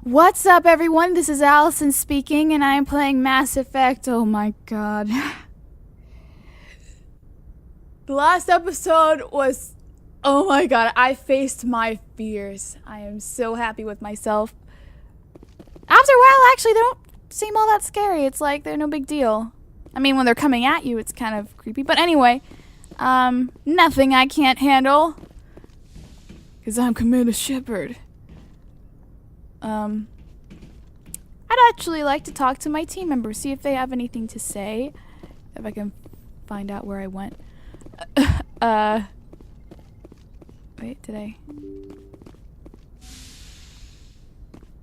What's up, everyone? This is Allison speaking, and I am playing Mass Effect. Oh my god. The last episode was... Oh my god, I faced my fears. I am so happy with myself. After a while, actually, they don't seem all that scary. It's like they're no big deal. I mean, when they're coming at you, it's kind of creepy. But anyway, nothing I can't handle. Because I'm Commander Shepard. I'd actually like to talk to my team members, see if they have anything to say. If I can find out where I went. Wait, did I?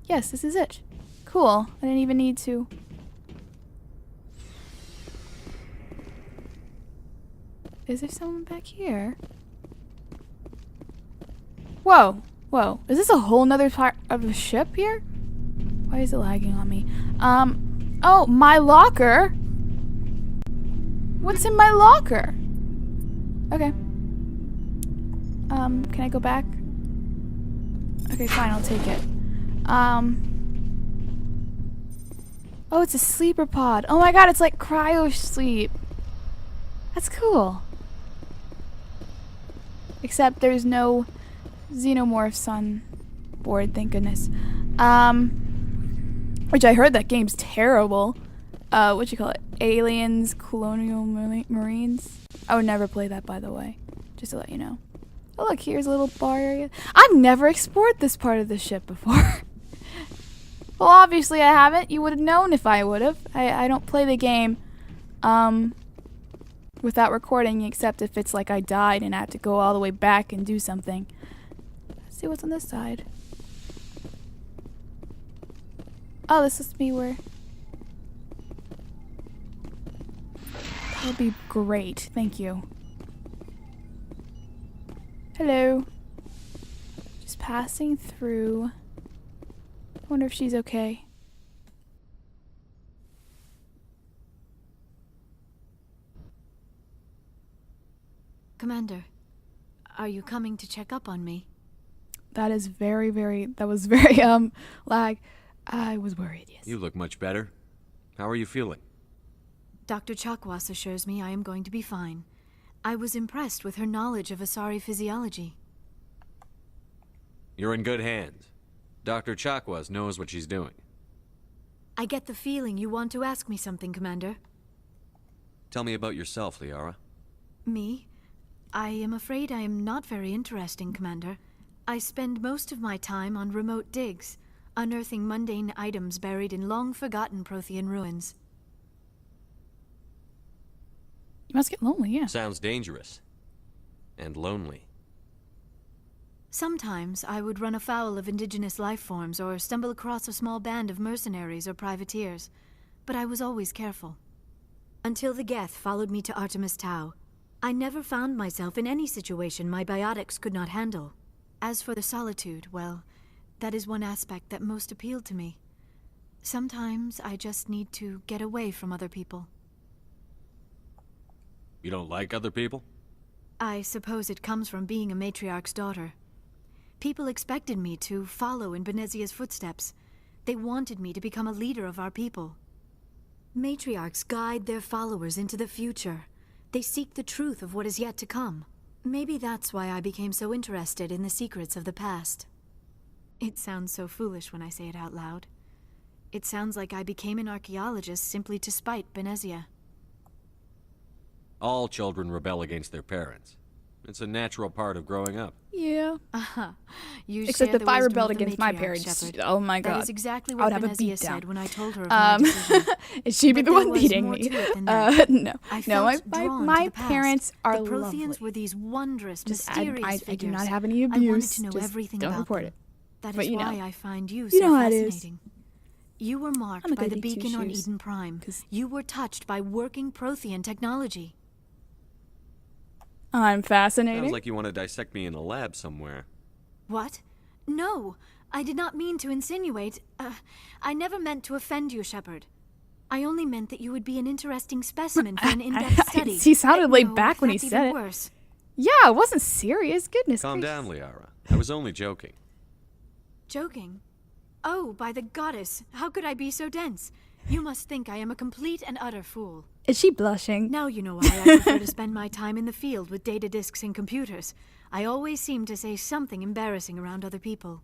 Yes, this is it. Cool. I didn't even need to. Is there someone back here? Whoa. Whoa. Is this a whole nother part of the ship here? Why is it lagging on me? Oh, my locker? What's in my locker? Okay. Can I go back? Okay, fine, I'll take it. Oh, it's a sleeper pod. Oh my god, it's like cryo sleep. That's cool. Except there's no Xenomorphs on board, thank goodness. Which I heard that game's terrible. What you call it? Aliens, Colonial Marines? I would never play that, by the way. Just to let you know. Oh look, here's a little bar area. I've never explored this part of the ship before. Well, obviously I haven't. You would have known if I would have. I don't play the game without recording, except if it's like I died and I have to go all the way back and do something. Let's see what's on this side. Oh, this is me where... That would be great. Thank you. Hello. Just passing through. I wonder if she's okay. Commander, are you coming to check up on me? That was very, lag. I was worried, yes. You look much better. How are you feeling? Dr. Chakwas assures me I am going to be fine. I was impressed with her knowledge of Asari physiology. You're in good hands. Dr. Chakwas knows what she's doing. I get the feeling you want to ask me something, Commander. Tell me about yourself, Liara. Me? I am afraid I am not very interesting, Commander. I spend most of my time on remote digs, unearthing mundane items buried in long-forgotten Prothean ruins. You must get lonely, yeah. Sounds dangerous. And lonely. Sometimes I would run afoul of indigenous life forms or stumble across a small band of mercenaries or privateers, but I was always careful. Until the Geth followed me to Artemis Tau, I never found myself in any situation my biotics could not handle. As for the solitude, well, that is one aspect that most appealed to me. Sometimes I just need to get away from other people. You don't like other people? I suppose it comes from being a matriarch's daughter. People expected me to follow in Benezia's footsteps. They wanted me to become a leader of our people. Matriarchs guide their followers into the future. They seek the truth of what is yet to come. Maybe that's why I became so interested in the secrets of the past. It sounds so foolish when I say it out loud. It sounds like I became an archaeologist simply to spite Benezia. All children rebel against their parents. It's a natural part of growing up. Yeah. You Except if I rebelled against my matriarch, parents, Shepard. oh my god. That is exactly I what would have a Benezia beatdown. said when I told her of my decision. And she'd be But the there one was beating more me. to it than that. No, I no, felt drawn my to the past. parents are The Protheans lovely. were these wondrous, Just, mysterious I figures. do not have any I wanted abuse. to know Just everything don't about report them. it. That But is you know. why I find you You so know how it is. fascinating. You were marked I'm a by the goody beacon on two-shoes. Eden Prime. 'Cause- You were touched by working Prothean technology. I'm fascinating. Sounds like you want to dissect me in a lab somewhere. What? No, I did not mean to insinuate. I never meant to offend you, Shepard. I only meant that you would be an interesting specimen for an in-depth study. He sounded laid No, back when he that's said even it. Worse. Yeah, it wasn't serious. Goodness Calm gracious. down, Liara. I was only joking. Joking? Oh, by the goddess, how could I be so dense? You must think I am a complete and utter fool. Is she blushing? Now you know why I prefer to spend my time in the field with data disks and computers. I always seem to say something embarrassing around other people.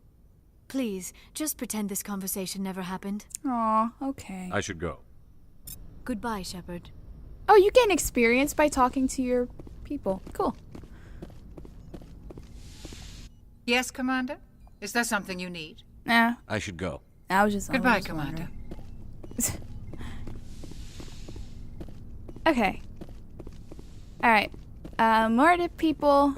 Please, just pretend this conversation never happened. Aw, okay. I should go. Goodbye, Shepard. Oh, you gain experience by talking to your people. Cool. Yes, Commander? Is there something you need? Nah, I should go. I was just Goodbye, just wondering. Commander. Okay. Alright. More to people.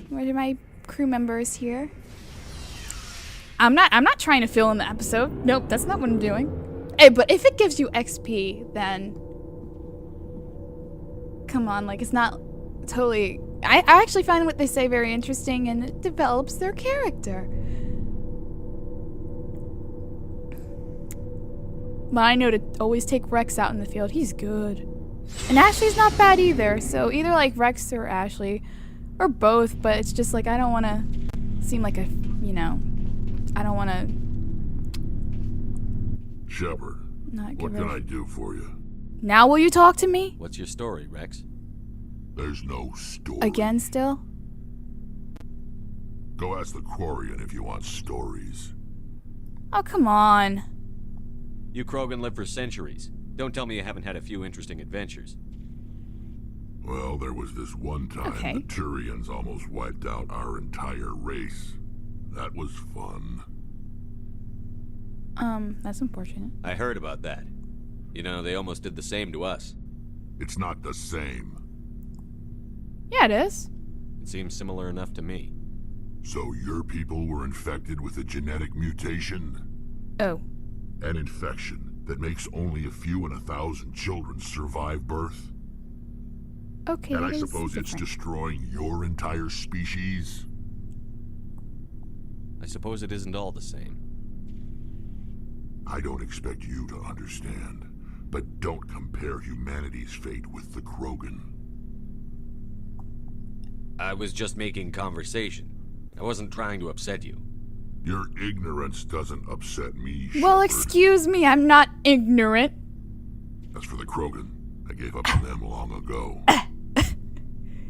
More to my crew members here. I'm not trying to fill in the episode. Nope, that's not what I'm doing. Hey, but if it gives you XP, then come on, like it's not totally I actually find what they say very interesting and it develops their character. But I know to always take Rex out in the field. He's good. And Ashley's not bad either. So either like Rex or Ashley. Or both. But it's just like I don't want to seem like a, you know, I don't want to Shepard, not what give can her. I do for you? Now will you talk to me? What's your story, Rex? There's no story. Again still? Go ask the Quarian if you want stories. Oh, come on. You Krogan lived for centuries. Don't tell me you haven't had a few interesting adventures. Well, there was this one time Okay. the Turians almost wiped out our entire race. That was fun. That's unfortunate. I heard about that. You know, they almost did the same to us. It's not the same. Yeah, it is. It seems similar enough to me. So your people were infected with a genetic mutation? Oh. An infection that makes only a few in 1,000 children survive birth? Okay, And that I is suppose it's different. destroying your entire species? I suppose it isn't all the same. I don't expect you to understand, but don't compare humanity's fate with the Krogan. I was just making conversation. I wasn't trying to upset you. Your ignorance doesn't upset me, Well, Shepard. excuse me, I'm not ignorant. As for the Krogan, I gave up on them long ago.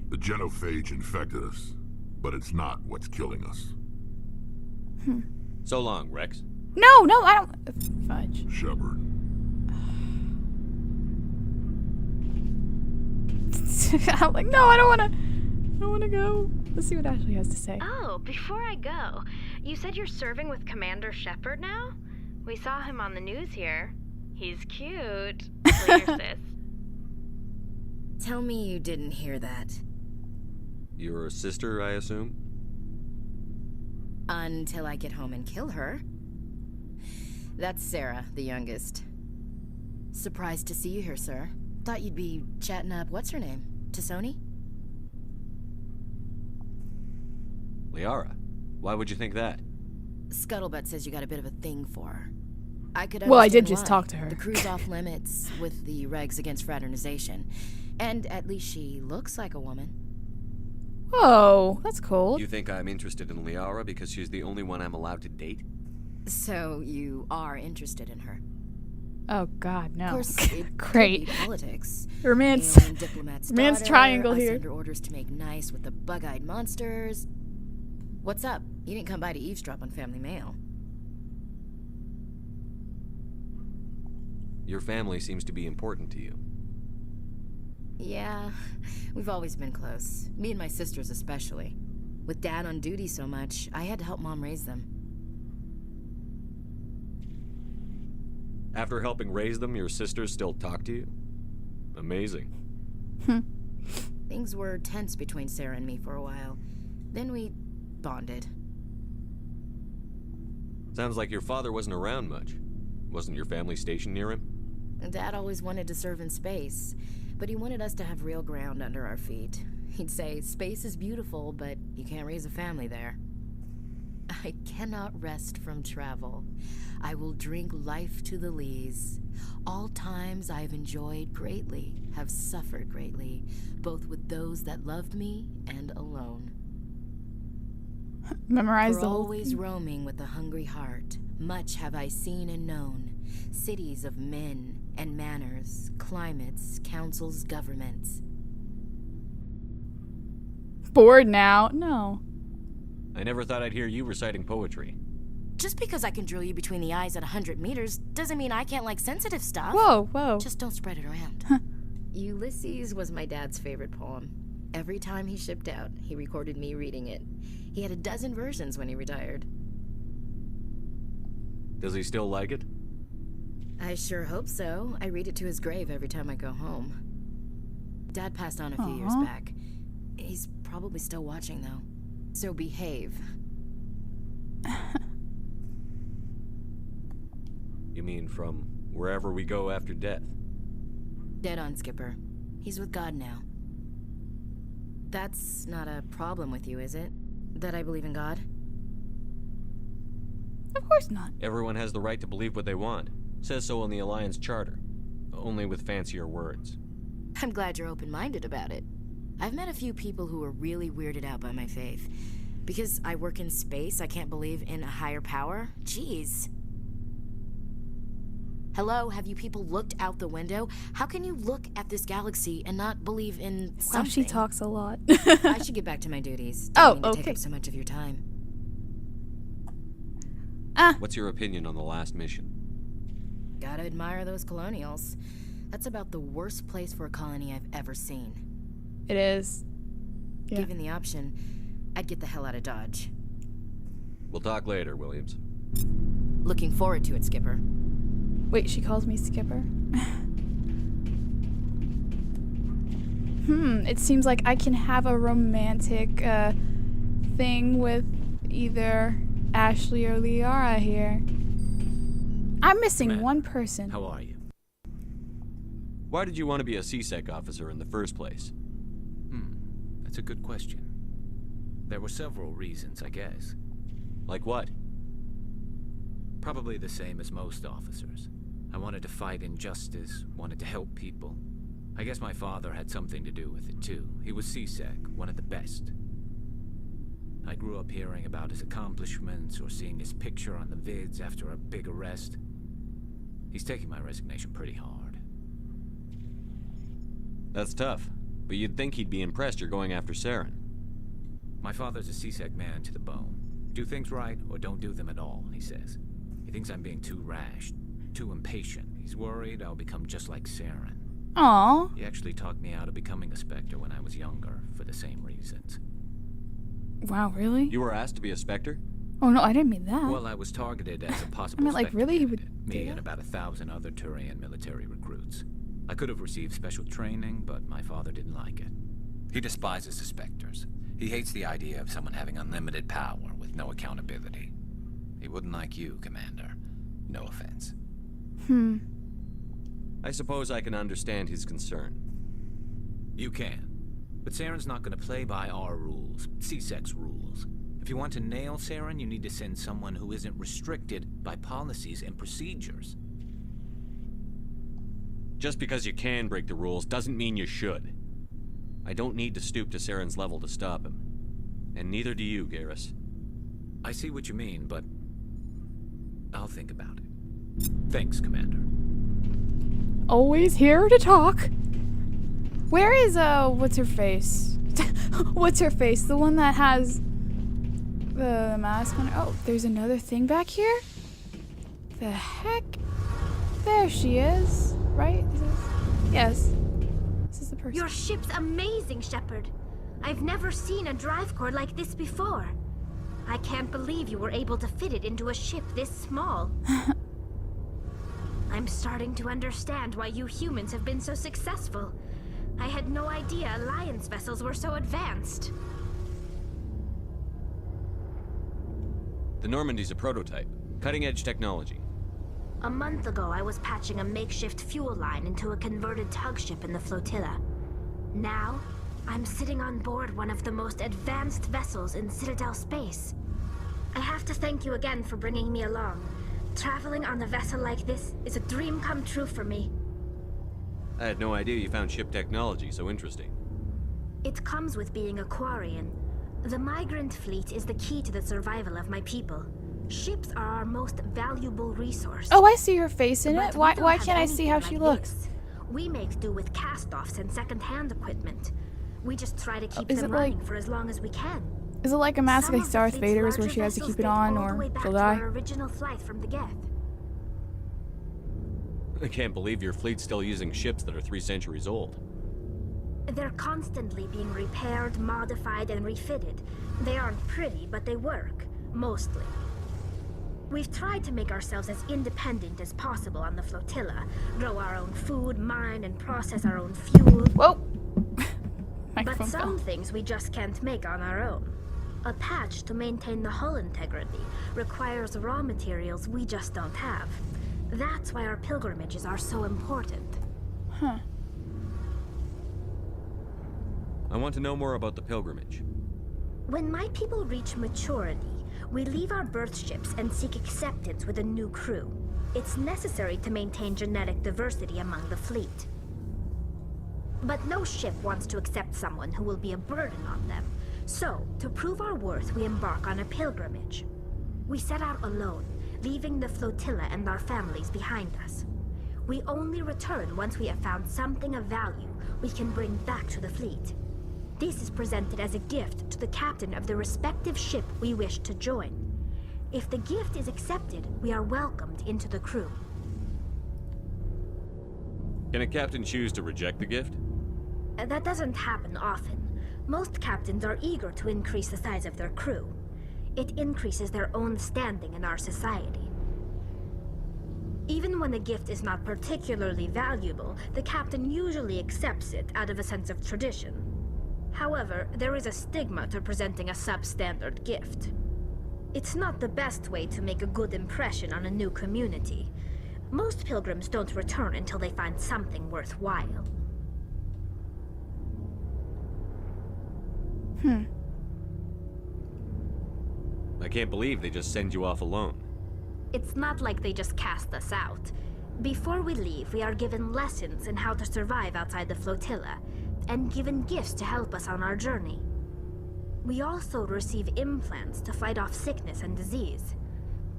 The genophage infected us, but it's not what's killing us. So long, Rex. No, I don't. Fudge. Shepard, I'm like, no, I don't want to go. Let's see what Ashley has to say. Oh, before I go, you said you're serving with Commander Shepard now? We saw him on the news here. He's cute. Later, sis. Tell me you didn't hear that. You're a sister, I assume? Until I get home and kill her. That's Sarah, the youngest. Surprised to see you here, sir. Thought you'd be chatting up, what's her name? T'Soni? Liara. Why would you think that? Scuttlebutt says you got a bit of a thing for her. I could Well, I did understand just why. talk to her. The crew's off limits with the regs against fraternization. And at least she looks like a woman. Whoa, that's cold. You think I'm interested in Liara because she's the only one I'm allowed to date? So you are interested in her. Oh God, no. Of course, it Great. could be politics. Romance. Alien diplomat's Romance daughter, triangle us here. under orders to make nice with the bug-eyed monsters. What's up? You didn't come by to eavesdrop on Family Mail. Your family seems to be important to you. Yeah, we've always been close. Me and my sisters especially. With Dad on duty so much, I had to help Mom raise them. After helping raise them, your sisters still talk to you? Amazing. Things were tense between Sarah and me for a while. Then we bonded. Sounds like your father wasn't around much. Wasn't your family stationed near him? Dad always wanted to serve in space, but he wanted us to have real ground under our feet. He'd say, space is beautiful, but you can't raise a family there. I cannot rest from travel. I will drink life to the lees. All times I have enjoyed greatly, have suffered greatly, both with those that loved me and alone. Memorize For the whole always thing. roaming with a hungry heart, much have I seen and known. Cities of men and manners, climates, councils, governments. Bored now? No. I never thought I'd hear you reciting poetry. Just because I can drill you between the eyes at 100 meters doesn't mean I can't like sensitive stuff. Whoa, whoa. Just don't spread it around. Ulysses was my dad's favorite poem. Every time he shipped out, he recorded me reading it. He had a dozen versions when he retired. Does he still like it? I sure hope so. I read it to his grave every time I go home. Dad passed on a few years Aw. back. He's probably still watching, though. So behave. You mean from wherever we go after death? Dead on, Skipper. He's with God now. That's not a problem with you, is it? That I believe in God? Of course not. Everyone has the right to believe what they want. Says so in the Alliance Charter. Only with fancier words. I'm glad you're open-minded about it. I've met a few people who are really weirded out by my faith. Because I work in space, I can't believe in a higher power? Jeez. Hello, have you people looked out the window? How can you look at this galaxy and not believe in Wow, something? she talks a lot. I should get back to my duties. Oh, Don't mean to take okay. up so much of your time. What's your opinion on the last mission? Gotta admire those colonials. That's about the worst place for a colony I've ever seen. It is. Yeah. Given the option, I'd get the hell out of Dodge. We'll talk later, Williams. Looking forward to it, Skipper. Wait, she calls me Skipper? It seems like I can have a romantic thing with either Ashley or Liara here. I'm missing Commander, one person. How are you? Why did you want to be a CSEC officer in the first place? That's a good question. There were several reasons, I guess. Like what? Probably the same as most officers. I wanted to fight injustice, wanted to help people. I guess my father had something to do with it too. He was CSEC, one of the best. I grew up hearing about his accomplishments or seeing his picture on the vids after a big arrest. He's taking my resignation pretty hard. That's tough. But you'd think he'd be impressed you're going after Saren. My father's a CSEC man to the bone. Do things right or don't do them at all, he says. He thinks I'm being too rash, too impatient. He's worried I'll become just like Saren. Aw. He actually talked me out of becoming a Spectre when I was younger, for the same reasons. Wow, really? You were asked to be a Spectre? Oh no, I didn't mean that. Well, I was targeted as a possible I meant, like, Spectre really? He would candidate, do me that? and about 1,000 other Turian military recruits. I could have received special training, but my father didn't like it. He despises the Spectres. He hates the idea of someone having unlimited power with no accountability. He wouldn't like you, Commander. No offense. I suppose I can understand his concern. You can. But Saren's not going to play by our rules, CSEC's rules. If you want to nail Saren, you need to send someone who isn't restricted by policies and procedures. Just because you can break the rules doesn't mean you should. I don't need to stoop to Saren's level to stop him. And neither do you, Garrus. I see what you mean, but I'll think about it. Thanks, Commander. Always here to talk. Where is what's her face? What's her face? The one that has the mask on. Oh, there's another thing back here. The heck? There she is. Right? Yes. This is the person. Your ship's amazing, Shepard. I've never seen a drive core like this before. I can't believe you were able to fit it into a ship this small. I'm starting to understand why you humans have been so successful. I had no idea Alliance vessels were so advanced. The Normandy's a prototype. Cutting-edge technology. A month ago, I was patching a makeshift fuel line into a converted tug ship in the flotilla. Now, I'm sitting on board one of the most advanced vessels in Citadel space. I have to thank you again for bringing me along. Traveling on a vessel like this is a dream come true for me. I had no idea you found ship technology so interesting. It comes with being a Quarian. The migrant fleet is the key to the survival of my people. Ships are our most valuable resource. Oh, I see her face in But it. we Why don't have can't I see how anything she like looks? this. We make do with cast-offs and second-hand equipment. We just try to keep is them it like- running for as long as we can. Is it like a Mass Some like of the Darth fleet's Vader's where larger she has to vessels keep it date on all the or way back she'll to die? our original flight from the Geth. I can't believe your fleet's still using ships that are 3 centuries old. They're constantly being repaired, modified, and refitted. They aren't pretty, but they work. Mostly. We've tried to make ourselves as independent as possible on the flotilla. Grow our own food, mine, and process our own fuel. Whoa! But Microphone some fell. things we just can't make on our own. A patch to maintain the hull integrity requires raw materials we just don't have. That's why our pilgrimages are so important. Huh. I want to know more about the pilgrimage. When my people reach maturity, we leave our birth ships and seek acceptance with a new crew. It's necessary to maintain genetic diversity among the fleet. But no ship wants to accept someone who will be a burden on them. So, to prove our worth, we embark on a pilgrimage. We set out alone, leaving the flotilla and our families behind us. We only return once we have found something of value we can bring back to the fleet. This is presented as a gift to the captain of the respective ship we wish to join. If the gift is accepted, we are welcomed into the crew. Can a captain choose to reject the gift? That doesn't happen often. Most captains are eager to increase the size of their crew. It increases their own standing in our society. Even when a gift is not particularly valuable, the captain usually accepts it out of a sense of tradition. However, there is a stigma to presenting a substandard gift. It's not the best way to make a good impression on a new community. Most pilgrims don't return until they find something worthwhile. I can't believe they just send you off alone. It's not like they just cast us out. Before we leave, we are given lessons in how to survive outside the flotilla, and given gifts to help us on our journey. We also receive implants to fight off sickness and disease.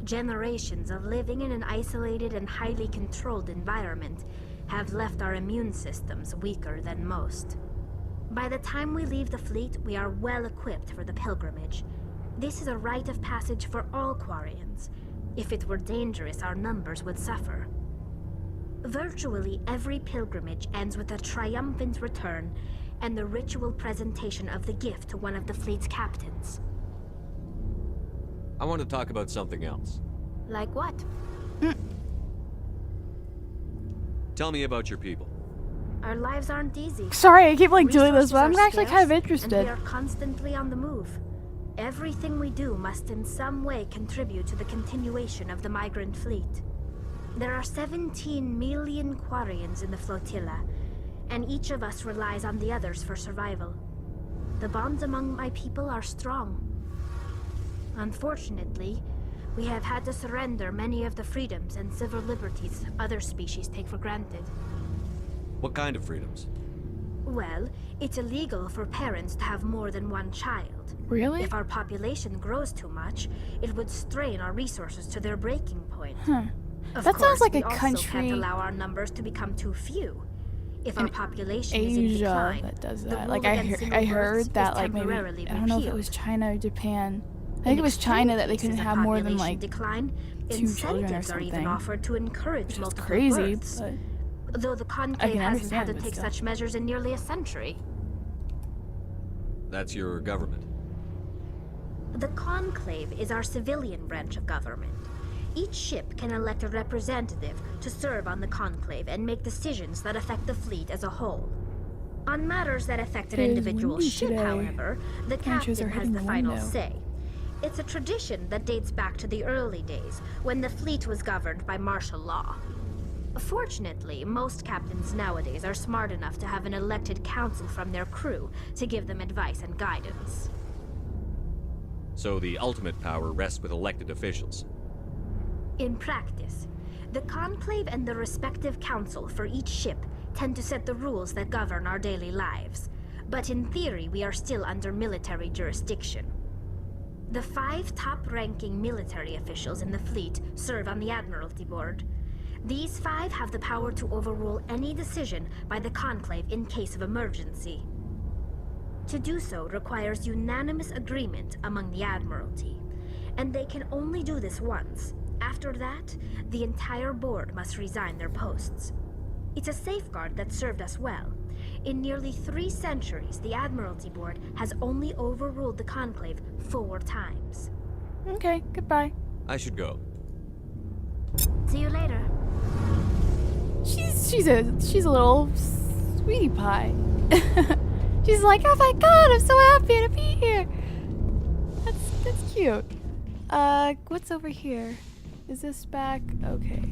Generations of living in an isolated and highly controlled environment have left our immune systems weaker than most. By the time we leave the fleet, we are well equipped for the pilgrimage. This is a rite of passage for all Quarians. If it were dangerous, our numbers would suffer. Virtually every pilgrimage ends with a triumphant return and the ritual presentation of the gift to one of the fleet's captains. I want to talk about something else. Like what? Tell me about your people. Our lives aren't easy. Sorry, I keep like doing Resources this, but I'm are actually scarce, kind of and interested. we are constantly on the move. Everything we do must in some way contribute to the continuation of the migrant fleet. There are 17 million Quarians in the flotilla, and each of us relies on the others for survival. The bonds among my people are strong. Unfortunately, we have had to surrender many of the freedoms and civil liberties other species take for granted. What kind of freedoms? Well, it's illegal for parents to have more than one child. Really? If our population grows too much, it would strain our resources to their breaking point. Of That sounds course, like we a also country can't allow our numbers to become too few. If our in population is in Asia decline, that does the that. rule Like I against single I births heard is that like maybe temporarily I don't know if it repealed. was China or Japan. I think In it was China that they extreme couldn't cases have of more than population like decline, 2 children or incentives are even something. offered to encourage which is multiple crazy, births. but Though the conclave hasn't understand had to it, but take still. such measures in nearly a century. That's your government. The conclave is our civilian branch of government. Each ship can elect a representative to serve on the conclave and make decisions that affect the fleet as a whole. On matters that affect an It is individual windy ship, today. however, the Branches are captain has hitting the the final window. say. It's a tradition that dates back to the early days, when the fleet was governed by martial law. Fortunately, most captains nowadays are smart enough to have an elected council from their crew to give them advice and guidance. So the ultimate power rests with elected officials. In practice, the conclave and the respective council for each ship tend to set the rules that govern our daily lives. But in theory, we are still under military jurisdiction. The 5 top-ranking military officials in the fleet serve on the Admiralty Board. These 5 have the power to overrule any decision by the Conclave in case of emergency. To do so requires unanimous agreement among the Admiralty, and they can only do this once. After that, the entire board must resign their posts. It's a safeguard that served us well. In nearly 3 centuries, the Admiralty Board has only overruled the Conclave 4 times. Okay, goodbye. I should go. See you later. She's a little sweetie pie. She's like, oh my god, I'm so happy to be here. That's cute. What's over here? Is this back? Okay.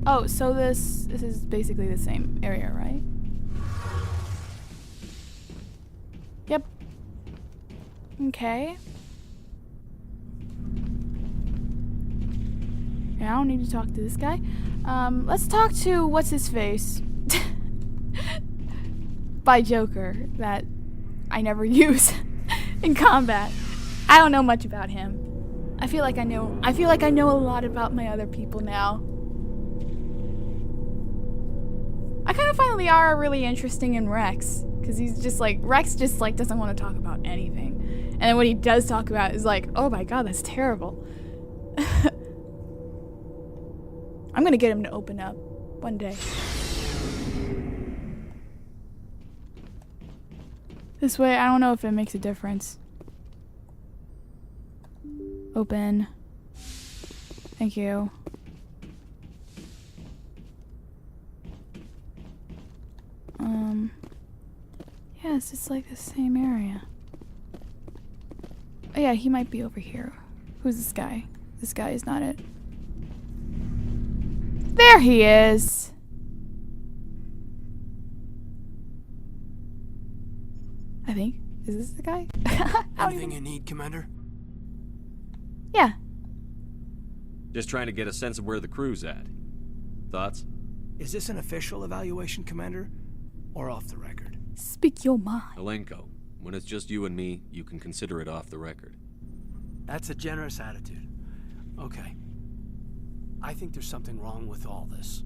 Oh, so this is basically the same area, right? Yep. Okay. Yeah, I don't need to talk to this guy. Let's talk to what's his face by Joker that I never use in combat. I don't know much about him. I feel like I know a lot about my other people now. I kind of find Liara really interesting in Rex, because Rex just doesn't want to talk about anything. And then what he does talk about is like, oh my god, that's terrible. I'm gonna get him to open up one day. This way, I don't know if it makes a difference. Open. Thank you. Yes, it's like the same area. Oh yeah, he might be over here. Who's this guy? This guy is not it. There he is! I think. Is this the guy? Anything you need, Commander? Yeah. Just trying to get a sense of where the crew's at. Thoughts? Is this an official evaluation, Commander? Or off the record? Speak your mind. Alenko, when it's just you and me, you can consider it off the record. That's a generous attitude. Okay. I think there's something wrong with all this.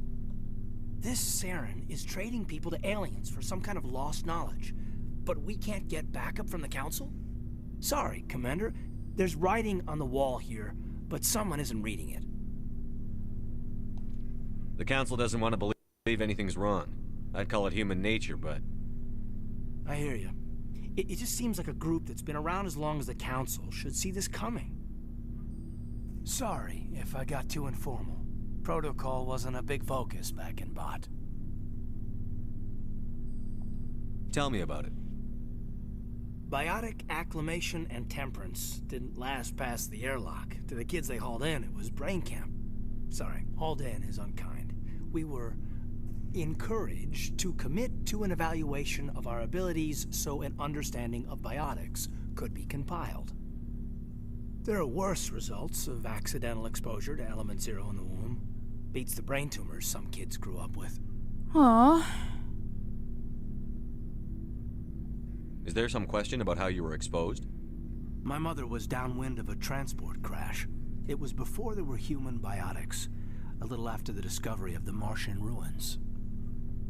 This Saren is trading people to aliens for some kind of lost knowledge. But we can't get backup from the Council? Sorry, Commander. There's writing on the wall here, but someone isn't reading it. The Council doesn't want to believe anything's wrong. I'd call it human nature, but... I hear you. It just seems like a group that's been around as long as the Council should see this coming. Sorry if I got too informal. Protocol wasn't a big focus back in Bot. Tell me about it. Biotic acclimation and temperance didn't last past the airlock. To the kids they hauled in, it was brain camp. Sorry, hauled in is unkind. We were encouraged to commit to an evaluation of our abilities so an understanding of biotics could be compiled. There are worse results of accidental exposure to Element Zero in the womb. Beats the brain tumors some kids grew up with. Aww. Is there some question about how you were exposed? My mother was downwind of a transport crash. It was before there were human biotics, a little after the discovery of the Martian ruins.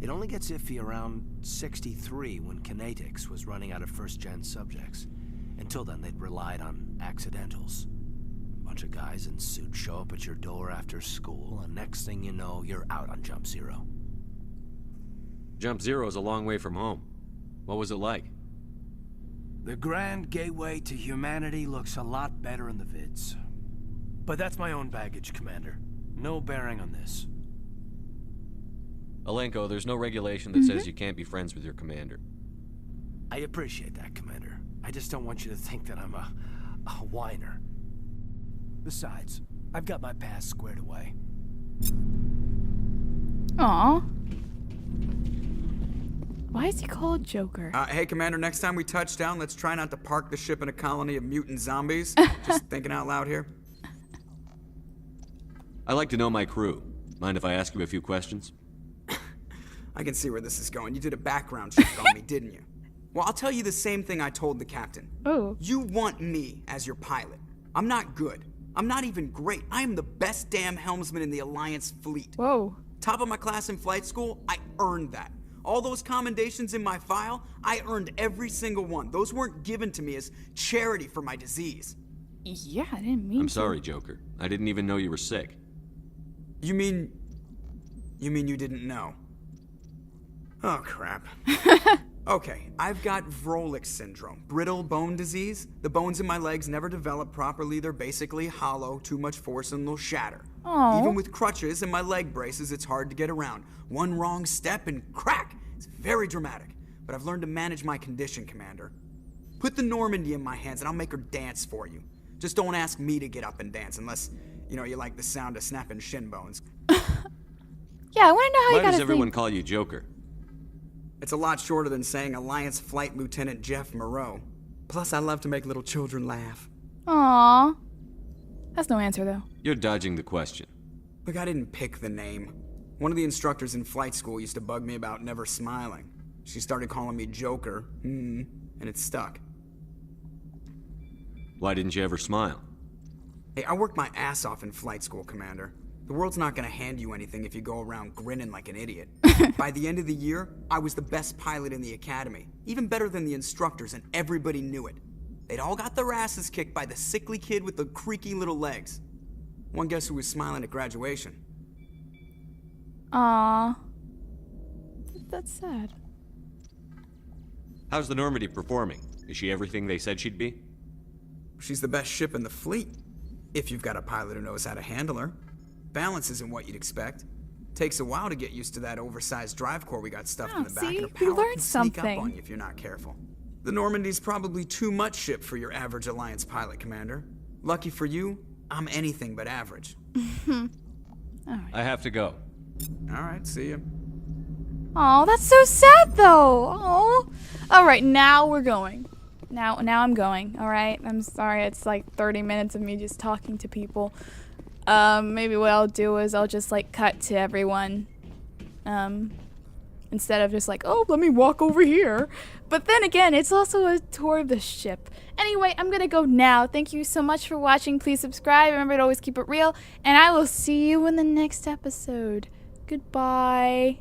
It only gets iffy around 63 when Kinetics was running out of first-gen subjects. Until then, they'd relied on accidentals. A bunch of guys in suits show up at your door after school, and next thing you know, you're out on Jump Zero. Jump Zero is a long way from home. What was it like? The grand gateway to humanity looks a lot better in the vids. But that's my own baggage, Commander. No bearing on this. Alenko, there's no regulation that says you can't be friends with your commander. I appreciate that, Commander. I just don't want you to think that I'm a whiner. Besides, I've got my past squared away. Aww. Why is he called Joker? Hey, Commander, next time we touch down, let's try not to park the ship in a colony of mutant zombies. Just thinking out loud here. I like to know my crew. Mind if I ask you a few questions? I can see where this is going. You did a background check on me, didn't you? Well, I'll tell you the same thing I told the captain. Oh. You want me as your pilot. I'm not good. I'm not even great. I am the best damn helmsman in the Alliance fleet. Whoa. Top of my class in flight school, I earned that. All those commendations in my file, I earned every single one. Those weren't given to me as charity for my disease. Yeah, I didn't mean I'm to. sorry, Joker. I didn't even know you were sick. You mean you didn't know? Oh, crap. Okay, I've got Vrolik syndrome, brittle bone disease. The bones in my legs never develop properly. They're basically hollow, too much force and they'll shatter. Aw. Even with crutches and my leg braces, it's hard to get around. One wrong step and crack! It's very dramatic. But I've learned to manage my condition, Commander. Put the Normandy in my hands and I'll make her dance for you. Just don't ask me to get up and dance unless, you know, you like the sound of snapping shin bones. Yeah, I want to know how Why you got does to everyone think. call you Joker? It's a lot shorter than saying Alliance Flight Lieutenant Jeff Moreau. Plus, I love to make little children laugh. Aww. That's no answer, though. You're dodging the question. Look, I didn't pick the name. One of the instructors in flight school used to bug me about never smiling. She started calling me Joker, and it stuck. Why didn't you ever smile? Hey, I worked my ass off in flight school, Commander. The world's not gonna hand you anything if you go around grinning like an idiot. By the end of the year, I was the best pilot in the academy. Even better than the instructors, and everybody knew it. They'd all got their asses kicked by the sickly kid with the creaky little legs. One guess who was smiling at graduation? Aww. That's sad. How's the Normandy performing? Is she everything they said she'd be? She's the best ship in the fleet. If you've got a pilot who knows how to handle her. Balance isn't what you'd expect. Takes a while to get used to that oversized drive core we got stuffed in the back, see? and a You power learned can sneak something. up on you if you're not careful. The Normandy's probably too much ship for your average Alliance pilot, Commander. Lucky for you, I'm anything but average. I have to go. All right, see ya. Oh, that's so sad, though. Oh. All right, now we're going. Now I'm going. All right. I'm sorry. It's like 30 minutes of me just talking to people. Maybe what I'll do is I'll just like cut to everyone. Instead of just like, oh, let me walk over here. But then again, it's also a tour of the ship. Anyway, I'm gonna go now. Thank you so much for watching. Please subscribe. Remember to always keep it real. And I will see you in the next episode. Goodbye.